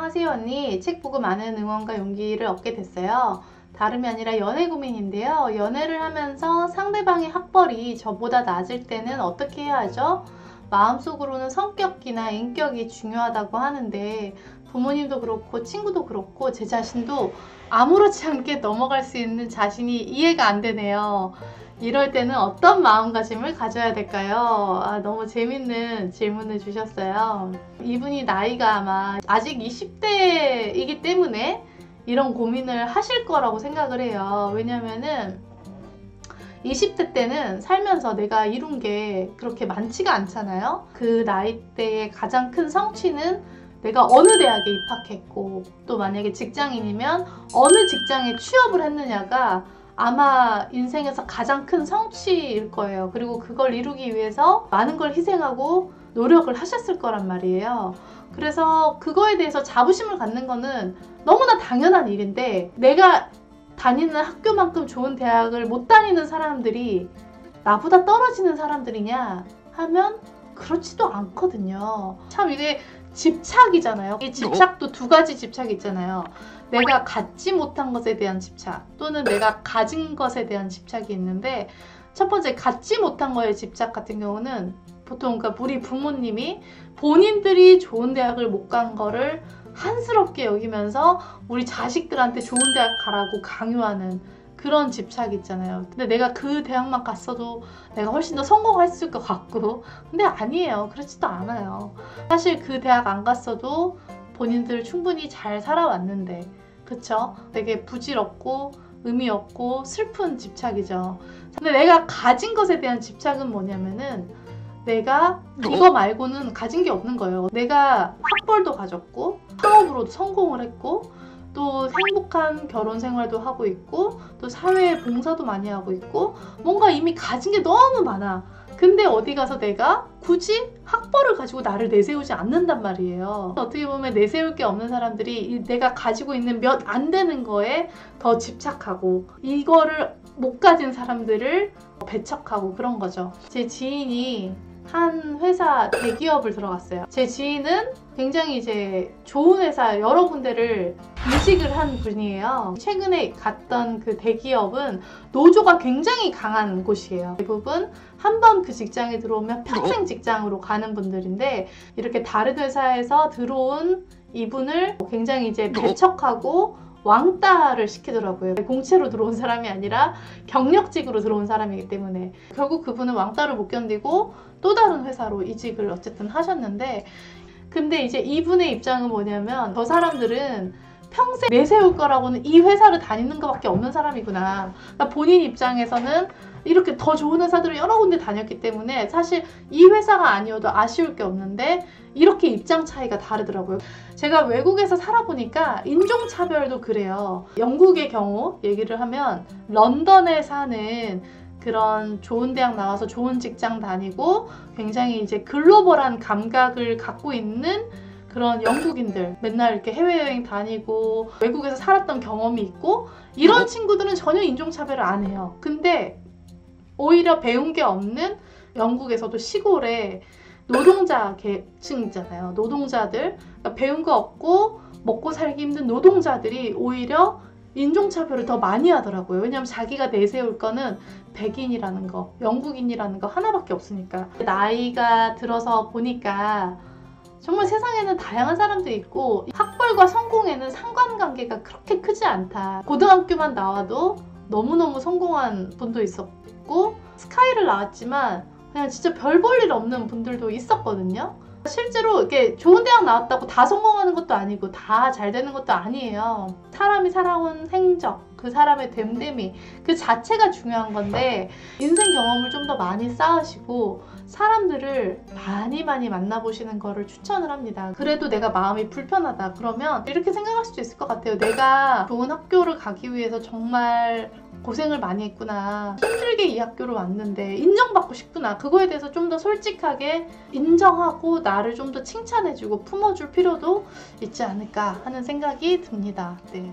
안녕하세요 언니. 책 보고 많은 응원과 용기를 얻게 됐어요. 다름이 아니라 연애 고민인데요. 연애를 하면서 상대방의 학벌이 저보다 낮을 때는 어떻게 해야 하죠? 마음속으로는 성격이나 인격이 중요하다고 하는데 부모님도 그렇고 친구도 그렇고 제 자신도 아무렇지 않게 넘어갈 수 있는 자신이 이해가 안 되네요. 이럴 때는 어떤 마음가짐을 가져야 될까요? 너무 재밌는 질문을 주셨어요. 이분이 나이가 아마 아직 20대이기 때문에 이런 고민을 하실 거라고 생각을 해요. 왜냐면은 20대 때는 살면서 내가 이룬 게 그렇게 많지가 않잖아요. 그 나이대의 가장 큰 성취는 내가 어느 대학에 입학했고, 또 만약에 직장인이면 어느 직장에 취업을 했느냐가 아마 인생에서 가장 큰 성취일 거예요. 그리고 그걸 이루기 위해서 많은 걸 희생하고 노력을 하셨을 거란 말이에요. 그래서 그거에 대해서 자부심을 갖는 거는 너무나 당연한 일인데, 내가 다니는 학교만큼 좋은 대학을 못 다니는 사람들이 나보다 떨어지는 사람들이냐 하면 그렇지도 않거든요. 참 이게 집착이잖아요. 이 집착도 두 가지 집착이 있잖아요. 내가 갖지 못한 것에 대한 집착, 또는 내가 가진 것에 대한 집착이 있는데, 첫 번째 갖지 못한 거에 집착 같은 경우는 보통 그러니까 우리 부모님이 본인들이 좋은 대학을 못 간 거를 한스럽게 여기면서 우리 자식들한테 좋은 대학 가라고 강요하는 그런 집착이 있잖아요. 근데 내가 그 대학만 갔어도 내가 훨씬 더 성공했을 것 같고, 근데 아니에요. 그렇지도 않아요. 사실 그 대학 안 갔어도 본인들 충분히 잘 살아왔는데, 그쵸? 되게 부질없고 의미 없고 슬픈 집착이죠. 근데 내가 가진 것에 대한 집착은 뭐냐면은, 내가 이거 말고는 가진 게 없는 거예요. 내가 학벌도 가졌고 사업으로도 성공을 했고, 또 행복한 결혼 생활도 하고 있고, 또 사회에 봉사도 많이 하고 있고, 뭔가 이미 가진 게 너무 많아. 근데 어디 가서 내가 굳이 학벌을 가지고 나를 내세우지 않는단 말이에요. 어떻게 보면 내세울 게 없는 사람들이 내가 가지고 있는 몇 안 되는 거에 더 집착하고, 이거를 못 가진 사람들을 배척하고 그런 거죠. 제 지인이 한 회사 대기업을 들어갔어요. 제 지인은 굉장히 이제 좋은 회사 여러 군데를 이직을 한 분이에요. 최근에 갔던 그 대기업은 노조가 굉장히 강한 곳이에요. 대부분 한 번 그 직장에 들어오면 평생 직장으로 가는 분들인데, 이렇게 다른 회사에서 들어온 이분을 굉장히 이제 배척하고 왕따를 시키더라고요. 공채로 들어온 사람이 아니라 경력직으로 들어온 사람이기 때문에 결국 그분은 왕따를 못 견디고 또 다른 회사로 이직을 어쨌든 하셨는데, 근데 이제 이분의 입장은 뭐냐면, 저 사람들은 평생 내세울 거라고는 이 회사를 다니는 것밖에 없는 사람이구나. 그러니까 본인 입장에서는 이렇게 더 좋은 회사들을 여러 군데 다녔기 때문에 사실 이 회사가 아니어도 아쉬울 게 없는데, 이렇게 입장 차이가 다르더라고요. 제가 외국에서 살아보니까 인종차별도 그래요. 영국의 경우 얘기를 하면, 런던에 사는 그런 좋은 대학 나와서 좋은 직장 다니고 굉장히 이제 글로벌한 감각을 갖고 있는 그런 영국인들, 맨날 이렇게 해외여행 다니고 외국에서 살았던 경험이 있고, 이런 친구들은 전혀 인종차별을 안 해요. 근데 오히려 배운 게 없는 영국에서도 시골에 노동자 계층 있잖아요. 노동자들, 그러니까 배운 거 없고 먹고 살기 힘든 노동자들이 오히려 인종차별을 더 많이 하더라고요. 왜냐면 자기가 내세울 거는 백인이라는 거, 영국인이라는 거 하나밖에 없으니까. 나이가 들어서 보니까 정말 세상에는 다양한 사람들이 있고, 학벌과 성공에는 상관관계가 그렇게 크지 않다. 고등학교만 나와도 너무너무 성공한 분도 있었고, 스카이를 나왔지만 그냥 진짜 별 볼 일 없는 분들도 있었거든요. 실제로 이렇게 좋은 대학 나왔다고 다 성공하는 것도 아니고 다 잘 되는 것도 아니에요. 사람이 살아온 행적, 그 사람의 됨됨이, 그 자체가 중요한 건데, 인생 경험을 좀 더 많이 쌓으시고 사람들을 많이 만나보시는 거를 추천을 합니다. 그래도 내가 마음이 불편하다 그러면 이렇게 생각할 수도 있을 것 같아요. 내가 좋은 학교를 가기 위해서 정말 고생을 많이 했구나, 힘들게 이 학교로 왔는데 인정받고 싶구나, 그거에 대해서 좀 더 솔직하게 인정하고 나를 좀 더 칭찬해주고 품어줄 필요도 있지 않을까 하는 생각이 듭니다. 네.